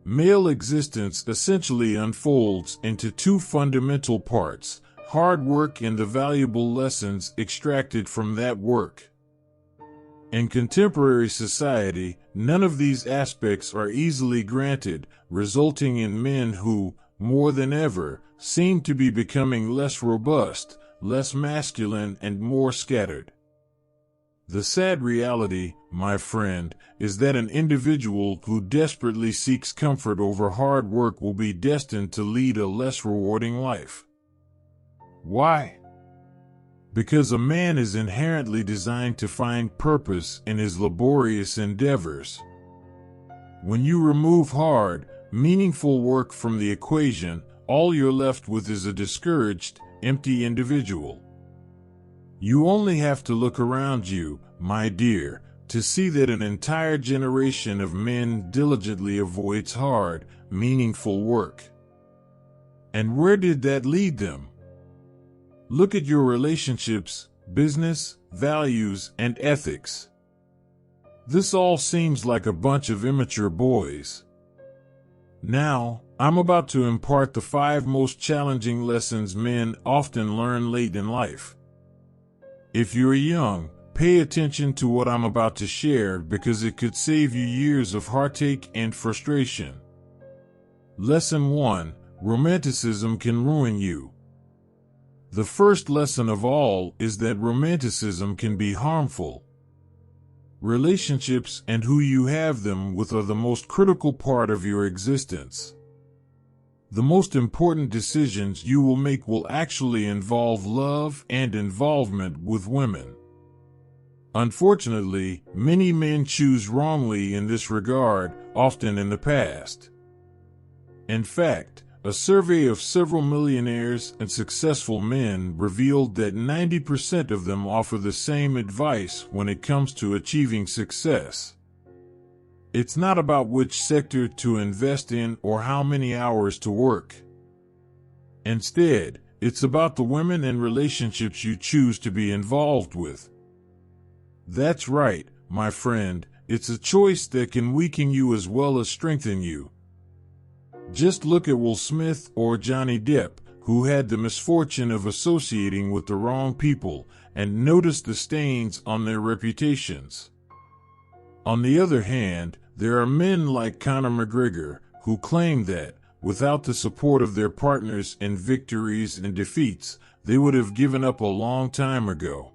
male existence essentially unfolds into two fundamental parts: hard work and the valuable lessons extracted from that work. In contemporary society, none of these aspects are easily granted, resulting in men who, more than ever, seem to be becoming less robust, less masculine, and more scattered. The sad reality, my friend, is that an individual who desperately seeks comfort over hard work will be destined to lead a less rewarding life. Why? Because a man is inherently designed to find purpose in his laborious endeavors. When you remove hard, meaningful work from the equation, all you're left with is a discouraged, empty individual. You only have to look around you, my dear, to see that an entire generation of men diligently avoids hard, meaningful work. And where did that lead them? Look at your relationships, business, values, and ethics. This all seems like a bunch of immature boys. Now, I'm about to impart the 5 most challenging lessons men often learn late in life. If you're young, pay attention to what I'm about to share because it could save you years of heartache and frustration. Lesson 1: Romanticism can ruin you. The first lesson of all is that romanticism can be harmful. Relationships and who you have them with are the most critical part of your existence. The most important decisions you will make will actually involve love and involvement with women. Unfortunately, many men choose wrongly in this regard, often in the past. In fact, a survey of several millionaires and successful men revealed that 90% of them offer the same advice when it comes to achieving success. It's not about which sector to invest in or how many hours to work. Instead, it's about the women and relationships you choose to be involved with. That's right, my friend, it's a choice that can weaken you as well as strengthen you. Just look at Will Smith or Johnny Depp, who had the misfortune of associating with the wrong people, and notice the stains on their reputations. On the other hand, there are men like Conor McGregor, who claim that, without the support of their partners in victories and defeats, they would have given up a long time ago.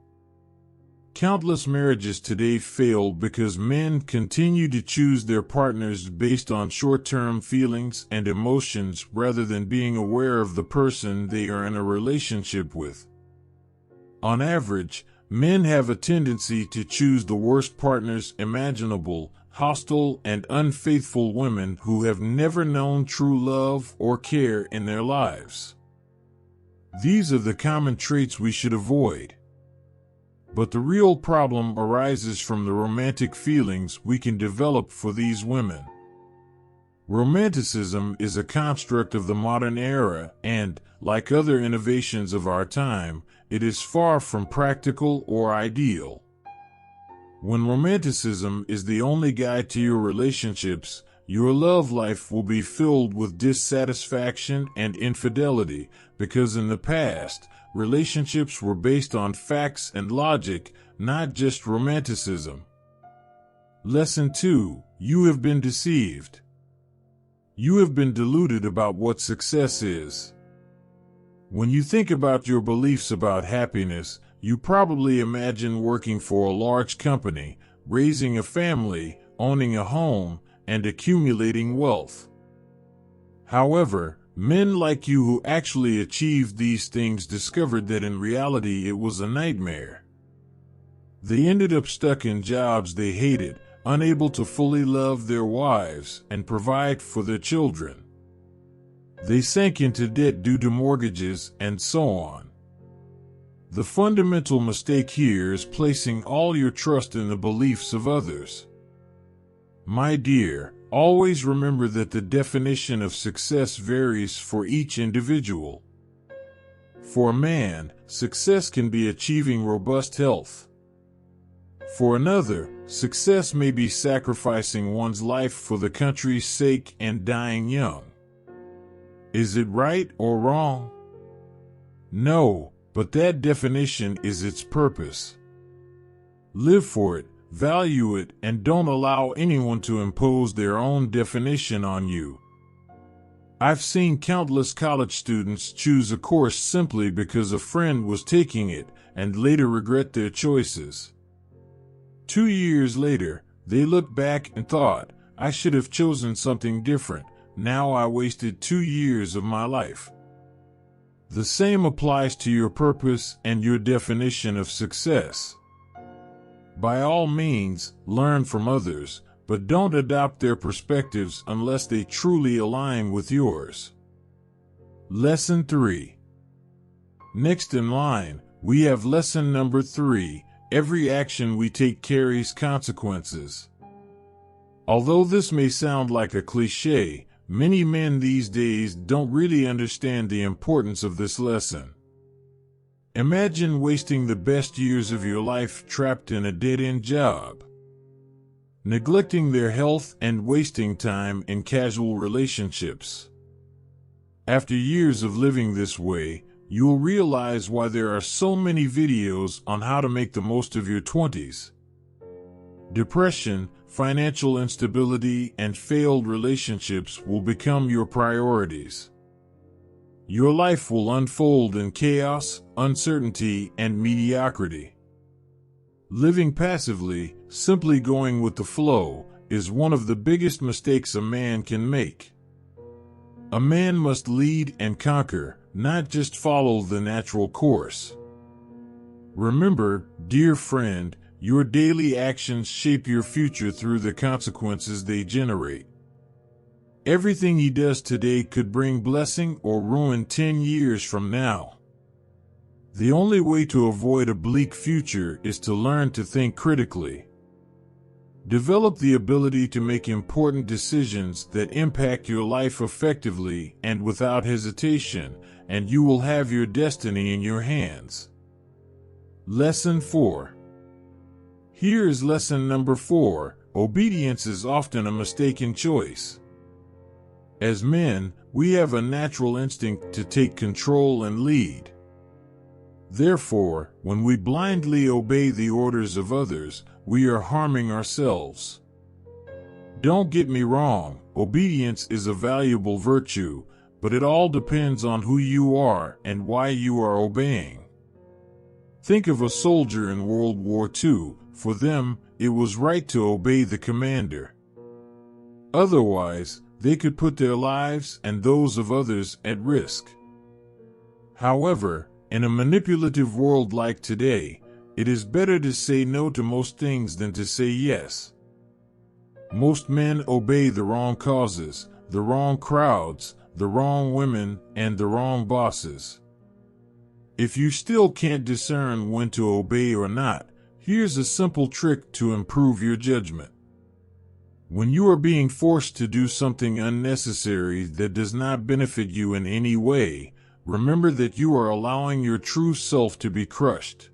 Countless marriages today fail because men continue to choose their partners based on short-term feelings and emotions rather than being aware of the person they are in a relationship with. On average, men have a tendency to choose the worst partners imaginable, hostile and unfaithful women who have never known true love or care in their lives. These are the common traits we should avoid. But the real problem arises from the romantic feelings we can develop for these women. Romanticism is a construct of the modern era and, like other innovations of our time, it is far from practical or ideal. When romanticism is the only guide to your relationships, your love life will be filled with dissatisfaction and infidelity, because in the past, relationships were based on facts and logic, not just romanticism. Lesson 2: You have been deceived. You have been deluded about what success is. When you think about your beliefs about happiness, you probably imagine working for a large company, raising a family, owning a home, and accumulating wealth. However, men like you who actually achieved these things discovered that in reality it was a nightmare. They ended up stuck in jobs they hated, unable to fully love their wives and provide for their children. They sank into debt due to mortgages and so on. The fundamental mistake here is placing all your trust in the beliefs of others. My dear, always remember that the definition of success varies for each individual. For a man, success can be achieving robust health. For another, success may be sacrificing one's life for the country's sake and dying young. Is it right or wrong? No, but that definition is its purpose. Live for it, value it, and don't allow anyone to impose their own definition on you. I've seen countless college students choose a course simply because a friend was taking it and later regret their choices. 2 years later, they look back and thought, I should have chosen something different. Now I wasted 2 years of my life. The same applies to your purpose and your definition of success. By all means, learn from others, but don't adopt their perspectives unless they truly align with yours. Lesson 3. Next in line, we have lesson number 3. Every action we take carries consequences. Although this may sound like a cliché, many men these days don't really understand the importance of this lesson. Imagine wasting the best years of your life trapped in a dead-end job, neglecting their health and wasting time in casual relationships. After years of living this way, you'll realize why there are so many videos on how to make the most of your 20s. Depression, financial instability, and failed relationships will become your priorities. Your life will unfold in chaos, uncertainty, and mediocrity. Living passively, simply going with the flow, is one of the biggest mistakes a man can make. A man must lead and conquer, not just follow the natural course. Remember, dear friend, your daily actions shape your future through the consequences they generate. Everything he does today could bring blessing or ruin 10 years from now. The only way to avoid a bleak future is to learn to think critically. Develop the ability to make important decisions that impact your life effectively and without hesitation, and you will have your destiny in your hands. Lesson 4. Here is lesson number 4. Obedience is often a mistaken choice. As men, we have a natural instinct to take control and lead. Therefore, when we blindly obey the orders of others, we are harming ourselves. Don't get me wrong, obedience is a valuable virtue, but it all depends on who you are and why you are obeying. Think of a soldier in World War II. For them, it was right to obey the commander. Otherwise, they could put their lives and those of others at risk. However, in a manipulative world like today, it is better to say no to most things than to say yes. Most men obey the wrong causes, the wrong crowds, the wrong women, and the wrong bosses. If you still can't discern when to obey or not, here's a simple trick to improve your judgment. When you are being forced to do something unnecessary that does not benefit you in any way, remember that you are allowing your true self to be crushed.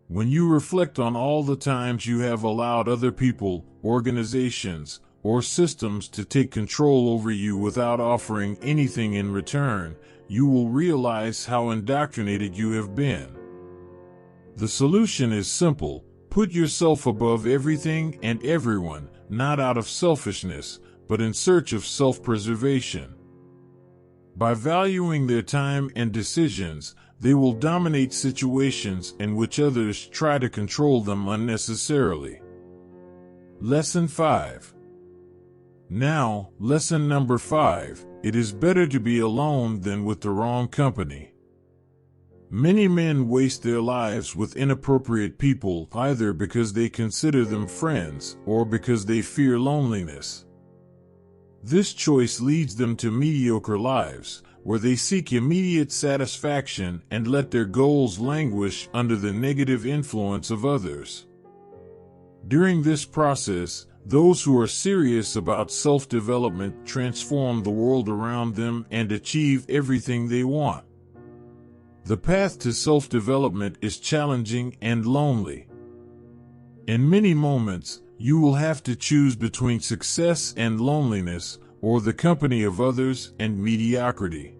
When you reflect on all the times you have allowed other people, organizations, or systems to take control over you without offering anything in return, you will realize how indoctrinated you have been. The solution is simple. Put yourself above everything and everyone, not out of selfishness, but in search of self-preservation. By valuing their time and decisions, they will dominate situations in which others try to control them unnecessarily. Lesson 5. Now, lesson number 5. It is better to be alone than with the wrong company. Many men waste their lives with inappropriate people either because they consider them friends or because they fear loneliness. This choice leads them to mediocre lives, where they seek immediate satisfaction and let their goals languish under the negative influence of others. During this process, those who are serious about self-development transform the world around them and achieve everything they want. The path to self-development is challenging and lonely. In many moments, you will have to choose between success and loneliness, or the company of others and mediocrity.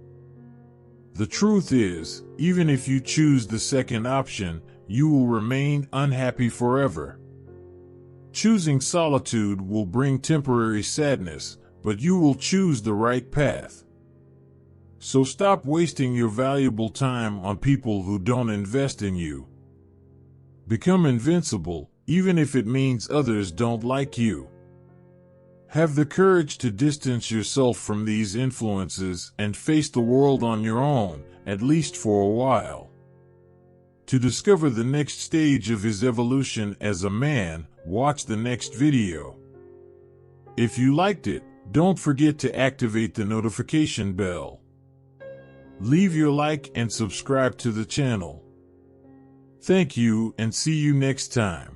The truth is, even if you choose the second option, you will remain unhappy forever. Choosing solitude will bring temporary sadness, but you will choose the right path. So stop wasting your valuable time on people who don't invest in you. Become invincible, even if it means others don't like you. Have the courage to distance yourself from these influences and face the world on your own, at least for a while. To discover the next stage of his evolution as a man, watch the next video. If you liked it, don't forget to activate the notification bell. Leave your like and subscribe to the channel. Thank you and see you next time.